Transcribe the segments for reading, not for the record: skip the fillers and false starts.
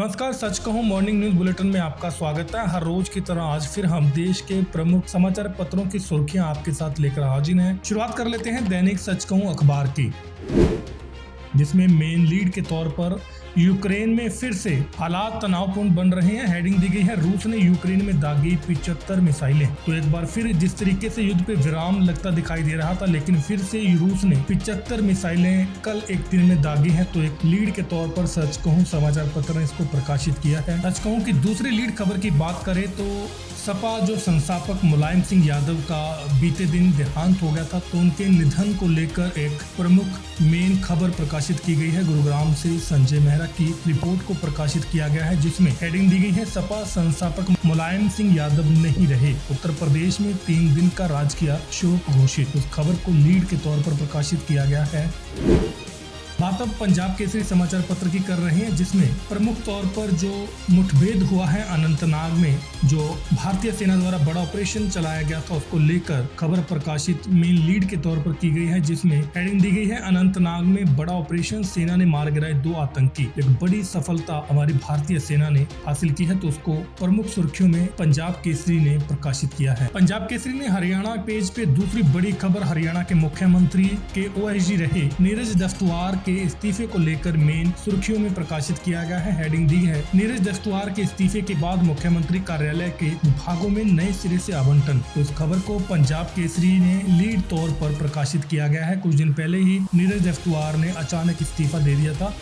नमस्कार, सच कहूं morning news bulletin में आपका स्वागत है। हर रोज की तरह आज फिर हम देश के प्रमुख समाचार पत्रों की सुर्खियां आपके साथ लेकर हाजिर हैं। शुरुआत कर लेते हैं दैनिक सच कहूं अखबार की, जिसमें मेन लीड के तौर पर यूक्रेन में फिर से हालात तनावपूर्ण बन रहे हैं। हेडिंग दी गई है, रूस ने यूक्रेन में दागी 75 मिसाइलें। तो एक बार फिर जिस तरीके से युद्ध पे विराम लगता दिखाई दे रहा था, लेकिन फिर से रूस ने 75 मिसाइलें कल एक दिन में दागी है। तो एक लीड के तौर पर सच कहूं समाचार पत्र ने इसको प्रकाशित किया है। सच कहूं की दूसरी लीड खबर की बात करें तो सपा जो संस्थापक मुलायम सिंह यादव का बीते दिन देहांत हो गया था, तो उनके निधन को लेकर एक प्रमुख मेन खबर प्रकाशित की गई है। गुरुग्राम से संजय मेहरा की रिपोर्ट को प्रकाशित किया गया है, जिसमें हेडिंग दी गई है, सपा संस्थापक मुलायम सिंह यादव नहीं रहे, उत्तर प्रदेश में 3 दिन का राजकीय शोक घोषित। उस खबर को लीड के तौर पर प्रकाशित किया गया है। बात अब पंजाब केसरी समाचार पत्र की कर रहे हैं, जिसमें प्रमुख तौर पर जो मुठभेड़ हुआ है अनंतनाग में, जो भारतीय सेना द्वारा बड़ा ऑपरेशन चलाया गया था, उसको लेकर खबर प्रकाशित मेन लीड के तौर पर की गई है, जिसमें हेडिंग दी गई है, अनंतनाग में बड़ा ऑपरेशन, सेना ने मार गिराए 2 आतंकी। एक बड़ी सफलता हमारी भारतीय सेना ने हासिल की है। तो उसको प्रमुख सुर्खियों में पंजाब केसरी ने प्रकाशित किया है। पंजाब केसरी ने हरियाणा पेज पे दूसरी बड़ी खबर, हरियाणा के मुख्यमंत्री के OSG रहे नीरज दफ्तुआर के इस्तीफे को लेकर मेन सुर्खियों में प्रकाशित किया गया है। हेडिंग दी है, नीरज दफ्तुआर के इस्तीफे के बाद मुख्यमंत्री कार्यालय के विभागों में नए सिरे से आवंटन। तो इस खबर को पंजाब केसरी ने लीड तौर पर प्रकाशित किया गया है। कुछ दिन पहले ही नीरज दफ्तुआर ने अचानक इस्तीफा दे दिया था।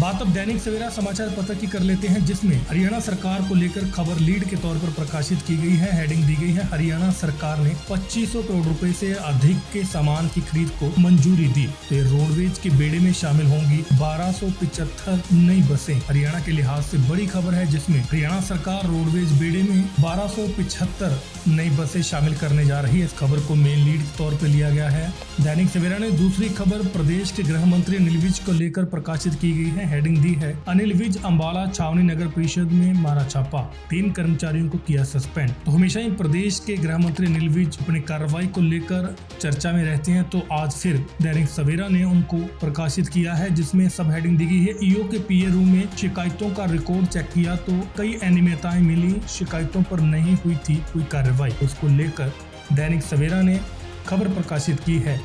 बात अब दैनिक सवेरा समाचार पत्र की कर लेते हैं, जिसमें हरियाणा सरकार को लेकर खबर लीड के तौर पर प्रकाशित की गई है। हेडिंग दी गई है, हरियाणा सरकार ने 2500 करोड़ रुपए से अधिक के सामान की खरीद को मंजूरी दी। तो ये रोडवेज के बेड़े में शामिल होंगी 1275 नई बसें। हरियाणा के लिहाज से बड़ी खबर है, जिसमें हरियाणा सरकार रोडवेज बेड़े में 1275 नई बसें शामिल करने जा रही है। इस खबर को मेन लीड के तौर पर लिया गया है। दैनिक सवेरा ने दूसरी खबर प्रदेश के गृह मंत्री अनिल विज को लेकर प्रकाशित की गई है। हेडिंग दी है, अनिल विज अम्बाला छावनी नगर परिषद में मारा छापा, 3 कर्मचारियों को किया सस्पेंड। तो हमेशा ही प्रदेश के गृह मंत्री अनिल विज अपनी कार्रवाई को लेकर चर्चा में रहते हैं। तो आज फिर दैनिक सवेरा ने उनको प्रकाशित किया है, जिसमें सब हेडिंग दी गई है, ईओ के PA रूम में शिकायतों का रिकॉर्ड चेक किया तो कई अनियमितताएं मिली, शिकायतों पर नहीं हुई थी कोई कार्रवाई। उसको लेकर दैनिक सवेरा ने खबर प्रकाशित की है।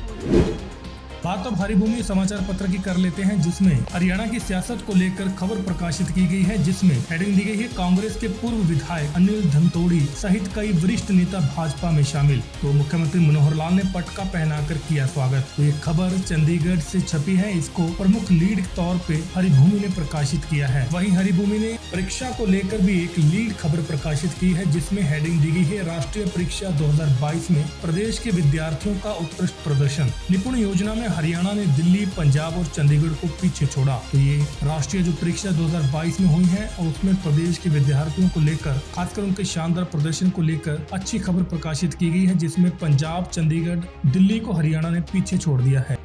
बात अब हरिभूमि समाचार पत्र की कर लेते हैं, जिसमें हरियाणा की सियासत को लेकर खबर प्रकाशित की गई है, जिसमें हेडिंग दी गई है, कांग्रेस के पूर्व विधायक अनिल धनतोड़ी सहित कई वरिष्ठ नेता भाजपा में शामिल। तो मुख्यमंत्री मनोहर लाल ने पटका पहनाकर किया स्वागत। तो ये खबर चंडीगढ़ से छपी है, इसको प्रमुख लीड के तौर पे हरिभूमि ने प्रकाशित किया है। वहीं हरिभूमि ने परीक्षा को लेकर भी एक लीड खबर प्रकाशित की है, जिसमें हेडिंग दी गई है, राष्ट्रीय परीक्षा 2022 में प्रदेश के विद्यार्थियों का उत्कृष्ट प्रदर्शन, निपुण योजना में हरियाणा ने दिल्ली, पंजाब और चंडीगढ़ को पीछे छोड़ा। तो ये राष्ट्रीय जो परीक्षा 2022 में हुई है, और उसमें प्रदेश के विद्यार्थियों को लेकर, खासकर उनके शानदार प्रदर्शन को लेकर अच्छी खबर प्रकाशित की गई है, जिसमें पंजाब, चंडीगढ़, दिल्ली को हरियाणा ने पीछे छोड़ दिया है।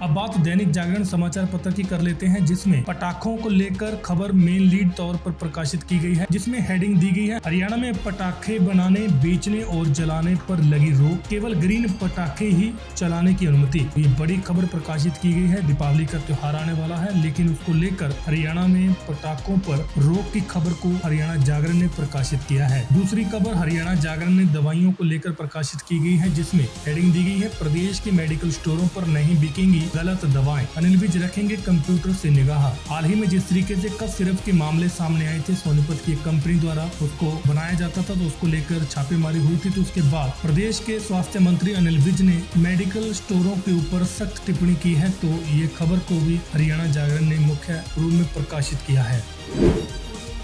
अब बात दैनिक जागरण समाचार पत्र की कर लेते हैं, जिसमें पटाखों को लेकर खबर मेन लीड तौर पर प्रकाशित की गई है, जिसमें हेडिंग दी गई है, हरियाणा में पटाखे बनाने, बेचने और जलाने पर लगी रोक, केवल ग्रीन पटाखे ही चलाने की अनुमति। ये बड़ी खबर प्रकाशित की गई है। दीपावली का त्योहार आने वाला है, लेकिन उसको लेकर हरियाणा में पटाखों पर रोक की खबर को हरियाणा जागरण ने प्रकाशित किया है। दूसरी खबर हरियाणा जागरण ने दवाइयों को लेकर प्रकाशित की गई है, जिसमें हेडिंग दी गई है, प्रदेश के मेडिकल स्टोरों पर नहीं बिकेंगी गलत दवाएं, अनिल विज रखेंगे कंप्यूटर से निगाह। हाल ही में जिस तरीके से कफ सिरप के मामले सामने आए थे, सोनीपत की कंपनी द्वारा उसको बनाया जाता था, तो उसको लेकर छापेमारी हुई थी। तो उसके बाद प्रदेश के स्वास्थ्य मंत्री अनिल विज ने मेडिकल स्टोरों के ऊपर सख्त टिप्पणी की है। तो ये खबर को भी हरियाणा जागरण ने मुख्य रूप में प्रकाशित किया है।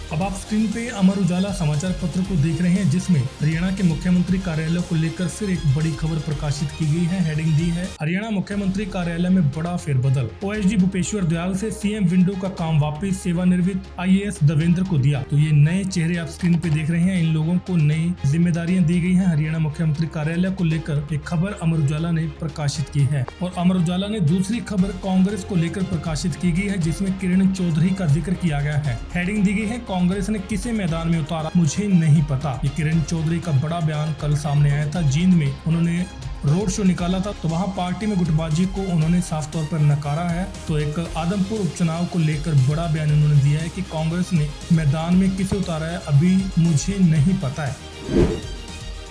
अब आप स्क्रीन पे अमर उजाला समाचार पत्र को देख रहे हैं, जिसमें हरियाणा के मुख्यमंत्री कार्यालय को लेकर फिर एक बड़ी खबर प्रकाशित की गई है। हेडिंग दी है, हरियाणा मुख्यमंत्री कार्यालय में बड़ा फेरबदल, OSG भूपेश्वर दयाल से CM विंडो का काम वापस, सेवानिवृत्त IAS देवेंद्र को दिया। तो ये नए चेहरे आप स्क्रीन पे देख रहे हैं, इन लोगों को नई जिम्मेदारियां दी गई है। हरियाणा मुख्यमंत्री कार्यालय को लेकर एक खबर अमर उजाला ने प्रकाशित की है। और अमर उजाला ने दूसरी खबर कांग्रेस को लेकर प्रकाशित की गई है, जिसमें किरण चौधरी का जिक्र किया गया है। हेडिंग दी गई है, कांग्रेस ने किसे मैदान में उतारा मुझे नहीं पता। ये किरण चौधरी का बड़ा बयान कल सामने आया था। जींद में उन्होंने रोड शो निकाला था, तो वहां पार्टी में गुटबाजी को उन्होंने साफ तौर पर नकारा है। तो एक आदमपुर उपचुनाव को लेकर बड़ा बयान उन्होंने दिया है कि कांग्रेस ने मैदान में किसे उतारा है अभी मुझे नहीं पता है।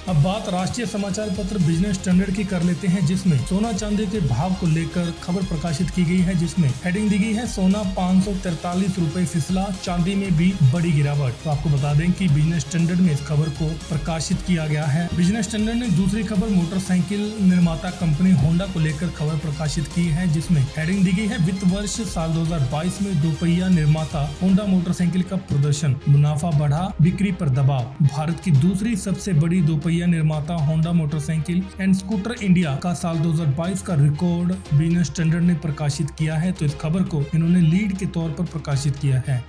अब बात राष्ट्रीय समाचार पत्र बिजनेस स्टैंडर्ड की कर लेते हैं, जिसमें सोना चांदी के भाव को लेकर खबर प्रकाशित की गई है, जिसमें हेडिंग दी गई है सोना 543 रुपए फिसला, चांदी में भी बड़ी गिरावट। तो आपको बता दें कि बिजनेस स्टैंडर्ड में इस खबर को प्रकाशित किया गया है। बिजनेस स्टैंडर्ड ने दूसरी खबर मोटरसाइकिल निर्माता कंपनी होंडा को लेकर खबर प्रकाशित की है, जिसमें हेडिंग दी गई है वित्त वर्ष साल 2022 में दोपहिया निर्माता होंडा मोटरसाइकिल का प्रदर्शन, मुनाफा बढ़ा, बिक्री पर दबाव। भारत की दूसरी सबसे बड़ी दोपहिया निर्माता Honda motorcycle and scooter India का साल 2022 का रिकॉर्ड बिजनेस स्टैंडर्ड ने प्रकाशित किया है। तो इस खबर को इन्होंने लीड के तौर पर प्रकाशित किया है।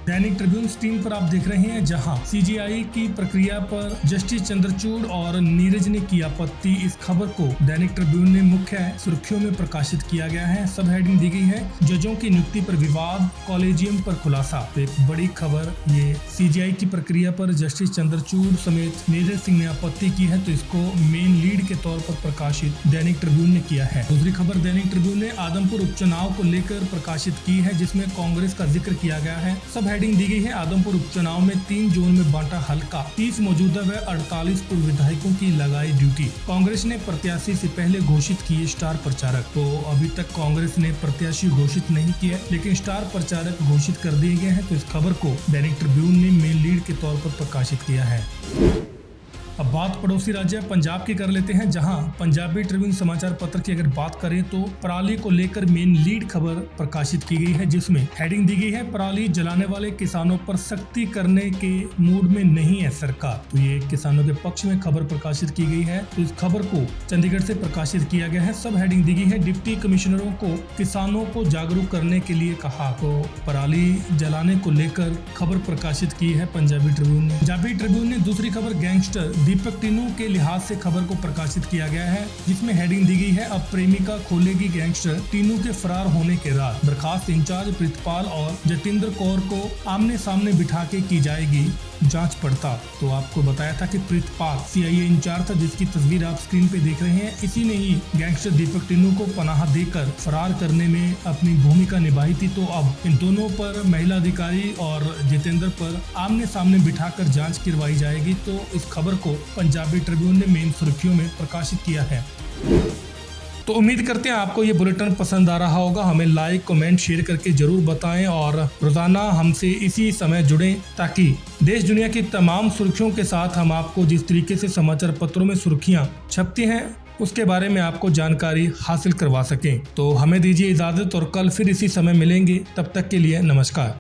दैनिक ट्रिब्यून स्क्रीन पर आप देख रहे हैं, जहां सीजीआई की प्रक्रिया पर जस्टिस चंद्रचूड़ और नीरज ने की आपत्ति। इस खबर को दैनिक ट्रिब्यून ने मुख्य सुर्खियों में प्रकाशित किया गया है। सब हेडिंग दी गई है जजों की नियुक्ति पर विवाद, कॉलेजियम पर खुलासा। तो एक बड़ी खबर, ये सीजीआई की प्रक्रिया पर जस्टिस चंद्रचूड़ समेत नीरज सिंह ने आपत्ति की है, तो इसको मेन लीड के तौर पर प्रकाशित दैनिक ट्रिब्यून ने किया है। दूसरी खबर दैनिक ट्रिब्यून ने आदमपुर उपचुनाव को लेकर प्रकाशित की है, जिसमें कांग्रेस का जिक्र किया गया है। सब हेडिंग दी गई है आदमपुर उपचुनाव में 3 जोन में बांटा हल्का, 30 मौजूदा व 48 पूर्व विधायकों की लगाई ड्यूटी। कांग्रेस ने प्रत्याशी से पहले घोषित किए स्टार प्रचारक। तो अभी तक कांग्रेस ने प्रत्याशी घोषित नहीं किया, लेकिन स्टार प्रचारक घोषित कर दिए गए हैं। तो इस खबर को दैनिक ट्रिब्यून ने मेन लीड के तौर पर प्रकाशित किया है। अब बात पड़ोसी राज्य पंजाब की कर लेते हैं, जहां पंजाबी ट्रिब्यून समाचार पत्र की अगर बात करें तो पराली को लेकर मेन लीड खबर प्रकाशित की गई है, जिसमें हेडिंग दी गई है पराली जलाने वाले किसानों पर सख्ती करने के मूड में नहीं है सरकार। तो ये किसानों के पक्ष में खबर प्रकाशित की गई है। तो इस खबर को चंडीगढ़ से प्रकाशित किया गया है। सब हेडिंग दी गई है डिप्टी कमिश्नरों को किसानों को जागरूक करने के लिए कहा। तो पराली जलाने को लेकर खबर प्रकाशित की है पंजाबी ट्रिब्यून ने। पंजाबी ट्रिब्यून ने दूसरी खबर गैंगस्टर दीपक टीनू के लिहाज से खबर को प्रकाशित किया गया है, जिसमें हेडिंग दी गई है अब प्रेमिका खोलेगी गैंगस्टर टीनू के फरार होने के राज। बर्खास्त इंचार्ज प्रीतपाल और जतिंदर कौर को आमने सामने बिठा के की जाएगी जांच पड़ताल। तो आपको बताया था कि प्रीतपाल सीआईए इंचार्ज था, जिसकी तस्वीर आप स्क्रीन पे देख रहे हैं। इसी ने ही गैंगस्टर दीपक टीनू को पनाह देकर फरार करने में अपनी भूमिका निभाई थी। तो अब इन दोनों पर, महिला अधिकारी और जितेंद्र पर, आमने सामने बिठाकर जांच करवाई जाएगी। तो इस खबर को पंजाबी ट्रिब्यून ने मेन सुर्खियों में प्रकाशित किया है। तो उम्मीद करते हैं आपको ये बुलेटिन पसंद आ रहा होगा। हमें लाइक, कमेंट, शेयर करके जरूर बताएं और रोजाना हमसे इसी समय जुड़ें, ताकि देश दुनिया की तमाम सुर्खियों के साथ हम आपको जिस तरीके से समाचार पत्रों में सुर्खियां छपती हैं उसके बारे में आपको जानकारी हासिल करवा सकें। तो हमें दीजिए इजाजत और कल फिर इसी समय मिलेंगे। तब तक के लिए नमस्कार।